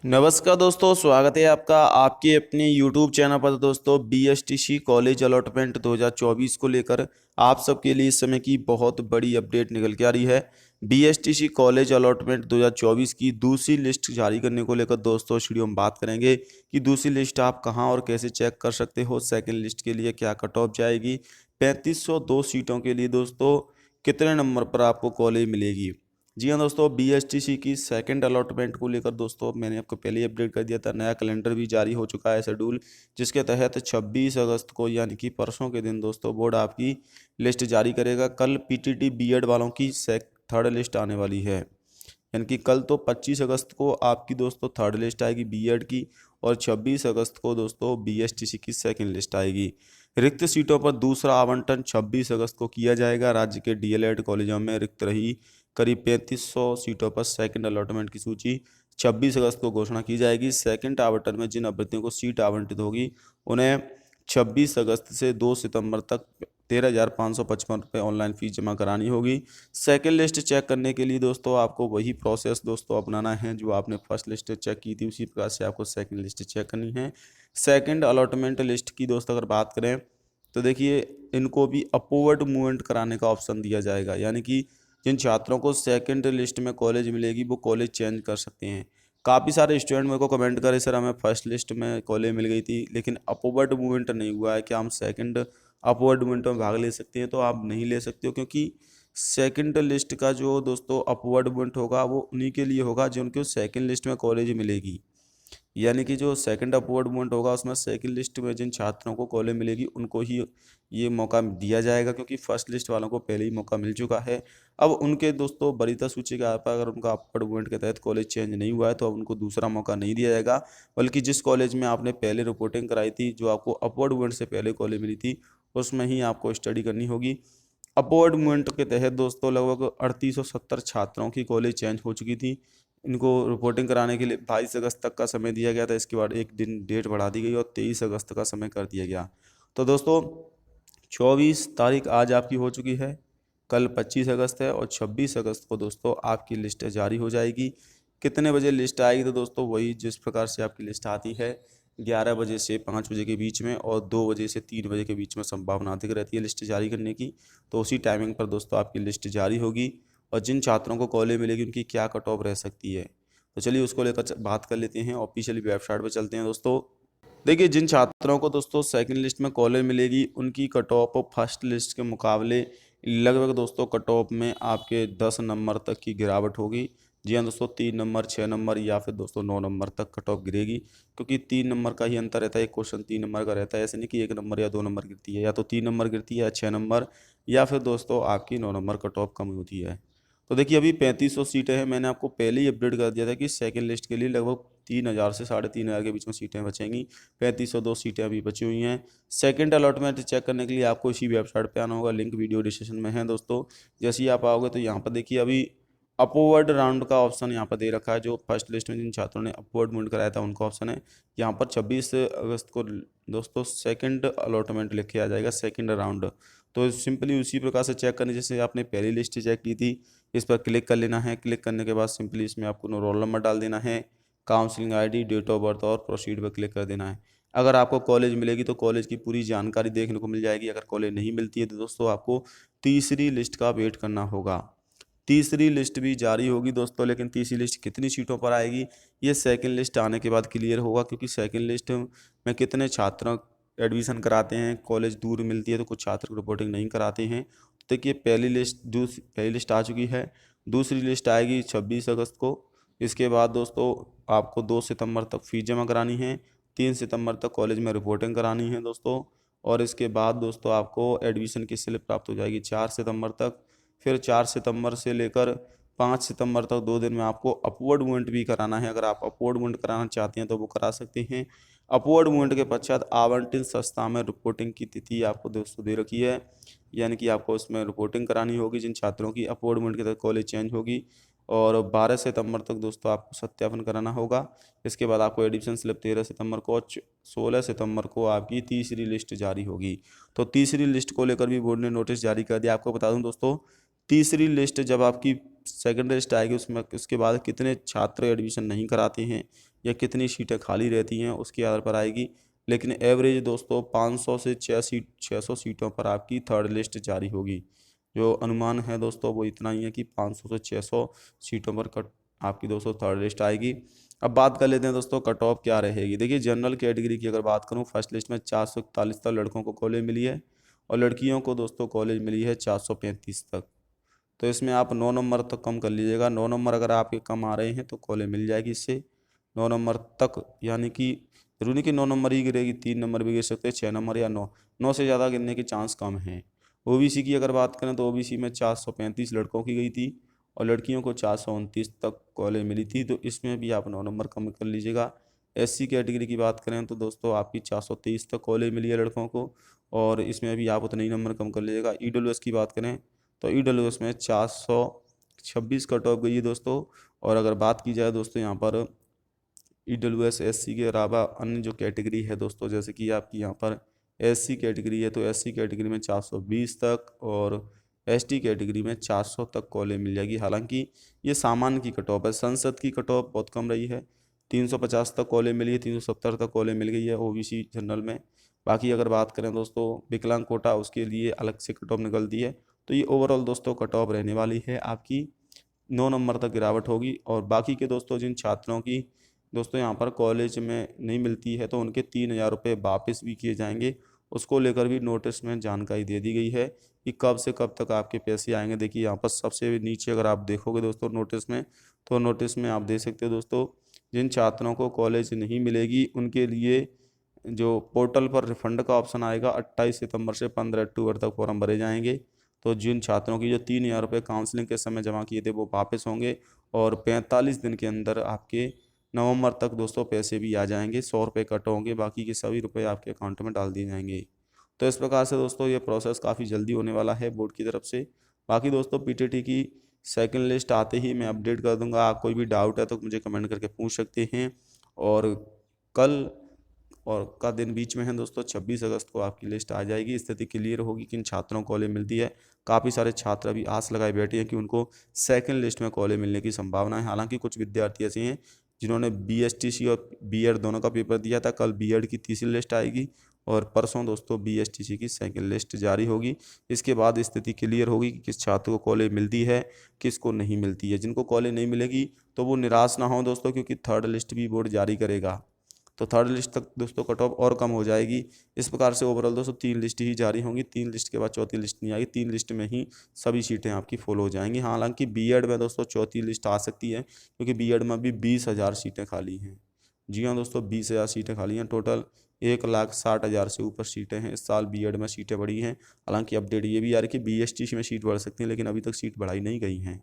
नमस्कार दोस्तों, स्वागत है आपका आपके अपने YouTube चैनल पर। दोस्तों, BSTC कॉलेज अलॉटमेंट 2024 को लेकर आप सबके लिए इस समय की बहुत बड़ी अपडेट निकल के आ रही है। BSTC कॉलेज अलॉटमेंट 2024 की दूसरी लिस्ट जारी करने को लेकर दोस्तों इस वीडियो में बात करेंगे कि दूसरी लिस्ट आप कहां और कैसे चेक कर सकते हो। सेकंड लिस्ट के लिए क्या कट ऑफ जाएगी, 3502 सीटों के लिए दोस्तों कितने नंबर पर आपको कॉलेज मिलेगी। जी हाँ दोस्तों, BSTC की सेकंड अलॉटमेंट को लेकर दोस्तों मैंने आपको पहले ही अपडेट कर दिया था। नया कैलेंडर भी जारी हो चुका है शेड्यूल, जिसके तहत 26 अगस्त को यानी कि परसों के दिन दोस्तों बोर्ड आपकी लिस्ट जारी करेगा। कल PTT BEd वालों की थर्ड लिस्ट आने वाली है, यानी कि कल तो 25 अगस्त को आपकी दोस्तों थर्ड लिस्ट आएगी BEd की, और 26 अगस्त को दोस्तों BSTC की सेकंड लिस्ट आएगी। रिक्त सीटों पर दूसरा आवंटन 26 अगस्त को किया जाएगा। राज्य के DLED कॉलेजों में रिक्त रही करीब 3500 सीटों पर सेकंड अलॉटमेंट की सूची 26 अगस्त को घोषणा की जाएगी। सेकंड आवंटन में जिन अभ्यर्थियों को सीट आवंटित होगी उन्हें 26 अगस्त से 2 सितंबर तक 13,555 रुपये ऑनलाइन फीस जमा करानी होगी। सेकंड लिस्ट चेक करने के लिए दोस्तों आपको वही प्रोसेस दोस्तों अपनाना है जो आपने फर्स्ट लिस्ट चेक की थी, उसी प्रकार से आपको सेकंड लिस्ट चेक करनी है। सेकंड अलॉटमेंट लिस्ट की दोस्तों अगर बात करें तो देखिए, इनको भी अपवर्ड मूवमेंट कराने का ऑप्शन दिया जाएगा, यानी कि जिन छात्रों को सेकंड लिस्ट में कॉलेज मिलेगी वो कॉलेज चेंज कर सकते हैं। काफ़ी सारे स्टूडेंट मेरे को कमेंट करे, सर हमें फर्स्ट लिस्ट में कॉलेज मिल गई थी लेकिन अपवर्ड मूवमेंट नहीं हुआ है, क्या हम सेकंड अपवर्ड मूवमेंट में भाग ले सकते हैं? तो आप नहीं ले सकते हो, क्योंकि सेकंड लिस्ट का जो दोस्तों अपवर्ड मूवमेंट होगा वो उन्हीं के लिए होगा जिनको सेकंड लिस्ट में कॉलेज मिलेगी। यानी कि जो सेकंड अपवर्ड मूवमेंट होगा उसमें सेकंड लिस्ट में जिन छात्रों को कॉलेज मिलेगी उनको ही ये मौका दिया जाएगा, क्योंकि फर्स्ट लिस्ट वालों को पहले ही मौका मिल चुका है। अब उनके दोस्तों वरीयता सूची के आधार पर अगर उनका अपवर्ड मूवमेंट के तहत कॉलेज चेंज नहीं हुआ है तो अब उनको दूसरा मौका नहीं दिया जाएगा, बल्कि जिस कॉलेज में आपने पहले रिपोर्टिंग कराई थी, जो आपको अपवर्ड मूवमेंट से पहले कॉलेज मिली थी, उसमें ही आपको स्टडी करनी होगी। अपवर्ड मूवमेंट के तहत दोस्तों लगभग 3870 छात्रों की कॉलेज चेंज हो चुकी थी। इनको रिपोर्टिंग कराने के लिए 22 अगस्त तक का समय दिया गया था। इसके बाद एक दिन डेट बढ़ा दी गई और 23 अगस्त का समय कर दिया गया। तो दोस्तों 24 तारीख आज आपकी हो चुकी है, कल 25 अगस्त है और 26 अगस्त को दोस्तों आपकी लिस्ट जारी हो जाएगी। कितने बजे लिस्ट आएगी? तो दोस्तों वही जिस प्रकार से आपकी लिस्ट आती है, 11 बजे से 5 बजे के बीच में और 2 बजे से 3 बजे के बीच में संभावना अधिक रहती है लिस्ट जारी करने की। तो उसी टाइमिंग पर दोस्तों आपकी लिस्ट जारी होगी और जिन छात्रों को कॉलेज मिलेगी उनकी क्या कट ऑफ रह सकती है, तो चलिए उसको लेकर बात कर लेते हैं। ऑफिशियली वेबसाइट पर चलते हैं दोस्तों। देखिए, जिन छात्रों को दोस्तों सेकंड लिस्ट में कॉलेज मिलेगी उनकी कट ऑफ फर्स्ट लिस्ट के मुकाबले लगभग दोस्तों कट ऑफ में आपके 10 नंबर तक की गिरावट होगी। जी हाँ दोस्तों, 3 नंबर, 6 नंबर या फिर दोस्तों 9 नंबर तक कट ऑफ गिरेगी, क्योंकि 3 नंबर का ही अंतर रहता है। एक क्वेश्चन 3 नंबर का रहता है, ऐसे नहीं कि 1 नंबर या 2 नंबर गिरती है, या तो 3 नंबर गिरती है या 6 नंबर, या फिर दोस्तों आपकी 9 नंबर कट ऑफ कम होती है। तो देखिए, अभी 3500 सीटें हैं। मैंने आपको पहले ही अपडेट कर दिया था कि सेकंड लिस्ट के लिए लगभग 3000 से 3500 के बीच में सीटें बचेंगी। 3502 सीटें अभी बची हुई हैं। सेकंड अलॉटमेंट चेक करने के लिए आपको इसी वेबसाइट पे आना होगा, लिंक वीडियो डिस्क्रिप्शन में है दोस्तों। जैसे ही आप आओगे तो यहाँ पर देखिए, अभी अपवर्ड राउंड का ऑप्शन यहाँ पर दे रखा है। जो फर्स्ट लिस्ट में जिन छात्रों ने अपवर्ड मूवमेंट कराया था उनका ऑप्शन है यहाँ पर। 26 अगस्त को दोस्तों सेकंड अलॉटमेंट लिख के आ जाएगा, सेकंड राउंड। तो सिंपली उसी प्रकार से चेक करनी जैसे आपने पहली लिस्ट चेक की थी। इस पर क्लिक कर लेना है। क्लिक करने के बाद सिंपली इसमें आपको रोल नंबर डाल देना है, counselling ID, date of birth और प्रोसीड पर क्लिक कर देना है। अगर आपको कॉलेज मिलेगी तो कॉलेज की पूरी जानकारी देखने को मिल जाएगी। अगर कॉलेज नहीं मिलती है तो दोस्तों आपको तीसरी लिस्ट का वेट करना होगा। तीसरी लिस्ट भी जारी होगी दोस्तों, लेकिन तीसरी लिस्ट कितनी सीटों पर आएगी ये सेकंड लिस्ट आने के बाद क्लियर होगा, क्योंकि सेकंड लिस्ट में कितने छात्र एडमिशन कराते हैं, कॉलेज दूर मिलती है तो कुछ छात्र रिपोर्टिंग नहीं कराते हैं। तो देखिए, पहली लिस्ट आ चुकी है। दूसरी लिस्ट आएगी 26 अगस्त को। इसके बाद दोस्तों आपको 2 सितंबर तक फीस जमा करानी है, 3 सितंबर तक कॉलेज में रिपोर्टिंग करानी है दोस्तों, और इसके बाद दोस्तों आपको एडमिशन की स्लिप प्राप्त हो जाएगी 4 सितंबर तक। फिर 4 सितंबर से लेकर 5 सितंबर तक 2 दिन में आपको अपवर्ड मूवमेंट भी कराना है। अगर आप अपवर्ड मूवमेंट कराना चाहते हैं तो वो करा सकते हैं। अपवर्ड मूवमेंट के पश्चात आवंटित संस्था में रिपोर्टिंग की तिथि आपको दोस्तों दे रखी है, यानी कि आपको उसमें रिपोर्टिंग करानी होगी जिन छात्रों की अपवर्ड मूवमेंट के तहत कॉलेज चेंज होगी। और 12 सितंबर तक दोस्तों आपको सत्यापन कराना होगा। इसके बाद आपको एडमिशन स्लिप 13 सितंबर को और 16 सितंबर को आपकी तीसरी लिस्ट जारी होगी। तो तीसरी लिस्ट को लेकर भी बोर्ड ने नोटिस जारी कर दिया। आपको बता दूं दोस्तों, तीसरी लिस्ट जब आपकी सेकंड लिस्ट आएगी उसमें उसके बाद कितने छात्र एडमिशन नहीं कराते हैं या कितनी सीटें खाली रहती हैं उसके आधार पर आएगी। लेकिन एवरेज दोस्तों 500 से 600 सीटों पर आपकी थर्ड लिस्ट जारी होगी। जो अनुमान है दोस्तों वो इतना ही है कि 500 से 600 सीटों पर आपकी दोस्तों थर्ड लिस्ट आएगी। अब बात कर लेते हैं दोस्तों कट ऑफ क्या रहेगी। देखिए जनरल कैटेगरी की अगर बात करूँ, फर्स्ट लिस्ट में 441 तक लड़कों को कॉलेज मिली है और लड़कियों को दोस्तों कॉलेज मिली है 435 तक। तो इसमें आप 9 नंबर तक कम कर लीजिएगा। 9 नंबर अगर आपके कम आ रहे हैं तो कॉलेज मिल जाएगी इससे 9 नंबर तक, यानी कि जरूरी नहीं कि 9 नंबर ही गिरेगी, 3 नंबर भी गिर सकते हैं, 6 नंबर या 9, 9 से ज़्यादा गिरने के चांस कम हैं। ओबीसी की अगर बात करें तो ओबीसी में 435 लड़कों की गई थी और लड़कियों को 429 तक कॉलेज मिली थी, तो इसमें भी आप 9 नंबर कम कर लीजिएगा। एससी कैटेगरी की बात करें तो दोस्तों आपकी 423 तक कॉलेज मिली है लड़कों को और इसमें भी आप उतने ही नंबर कम कर लीजिएगा। ईडब्ल्यूएस की बात करें तो ईडब्ल्यूएस में 426 कट ऑफ गई है दोस्तों। और अगर बात की जाए दोस्तों यहाँ पर ईडब्ल्यूएस एससी के अलावा अन्य जो कैटेगरी है दोस्तों, जैसे कि आपकी यहाँ पर एससी कैटेगरी है तो एससी कैटेगरी में 420 तक और एसटी कैटेगरी में 400 तक कॉलेज मिल जाएगी। हालांकि ये सामान्य की कट ऑफ है, संसद की कट ऑफ बहुत कम रही है, 350 तक कॉलेज मिली है, 370 तक कॉलेज मिल गई है ओबीसी जनरल में। बाकी अगर बात करें दोस्तों विकलांग कोटा, उसके लिए अलग से कट ऑफ निकलती है। तो ये ओवरऑल दोस्तों कट ऑफ रहने वाली है आपकी 9 नंबर तक गिरावट होगी। और बाकी के दोस्तों जिन छात्रों की दोस्तों यहाँ पर कॉलेज में नहीं मिलती है तो उनके 3,000 रुपये वापस भी किए जाएंगे। उसको लेकर भी नोटिस में जानकारी दे दी गई है कि कब से कब तक आपके पैसे आएंगे। देखिए यहाँ पर सबसे नीचे अगर आप देखोगे दोस्तों नोटिस में, तो नोटिस में आप देख सकते हो दोस्तों, जिन छात्रों को कॉलेज नहीं मिलेगी उनके लिए जो पोर्टल पर रिफंड का ऑप्शन आएगा 28 सितंबर से 15 अक्टूबर तक फॉर्म भरे जाएंगे। तो जिन छात्रों की जो 3,000 रुपये काउंसलिंग के समय जमा किए थे वो वापस होंगे और 45 दिन के अंदर आपके नवंबर तक दोस्तों पैसे भी आ जाएंगे। 100 रुपये कट होंगे, बाकी के सभी रुपये आपके अकाउंट में डाल दिए जाएंगे। तो इस प्रकार से दोस्तों ये प्रोसेस काफ़ी जल्दी होने वाला है बोर्ड की तरफ से। बाकी दोस्तों पीटीटी की सेकंड लिस्ट आते ही मैं अपडेट कर दूंगा। आप कोई भी डाउट है तो मुझे कमेंट करके पूछ सकते हैं। और कल और का दिन बीच में है दोस्तों, 26 अगस्त को आपकी लिस्ट आ जाएगी। स्थिति क्लियर होगी किन छात्रों को कॉलेज मिलती है। काफ़ी सारे छात्र अभी आस लगाए बैठे हैं कि उनको सेकंड लिस्ट में कॉलेज मिलने की संभावना है। हालांकि कुछ विद्यार्थी ऐसे हैं जिन्होंने बीएसटीसी और बीएड दोनों का पेपर दिया था। कल बीएड की तीसरी लिस्ट आएगी और परसों दोस्तों बीएसटीसी की सेकंड लिस्ट जारी होगी। इसके बाद स्थिति क्लियर होगी कि किस छात्र को कॉलेज मिलती है, किसको नहीं मिलती है। जिनको कॉलेज नहीं मिलेगी तो वो निराश ना हो दोस्तों, क्योंकि थर्ड लिस्ट भी बोर्ड जारी करेगा। तो थर्ड लिस्ट तक दोस्तों कट ऑफ और कम हो जाएगी। इस प्रकार से ओवरऑल दोस्तों 3 लिस्ट ही जारी होंगी, 3 लिस्ट के बाद चौथी लिस्ट नहीं आएगी। 3 लिस्ट में ही सभी सीटें आपकी फुल हो जाएंगी। हालांकि बीएड में दोस्तों चौथी लिस्ट आ सकती है, क्योंकि बीएड में भी 20,000 सीटें खाली हैं। जी हाँ दोस्तों, 20,000 सीटें खाली हैं। टोटल 1,60,000 से ऊपर सीटें हैं। इस साल बीएड में सीटें बढ़ी हैं। हालांकि अपडेट ये भी आ रही है कि बीएसटी में सीट बढ़ सकती हैं, लेकिन अभी तक सीट बढ़ाई नहीं गई हैं।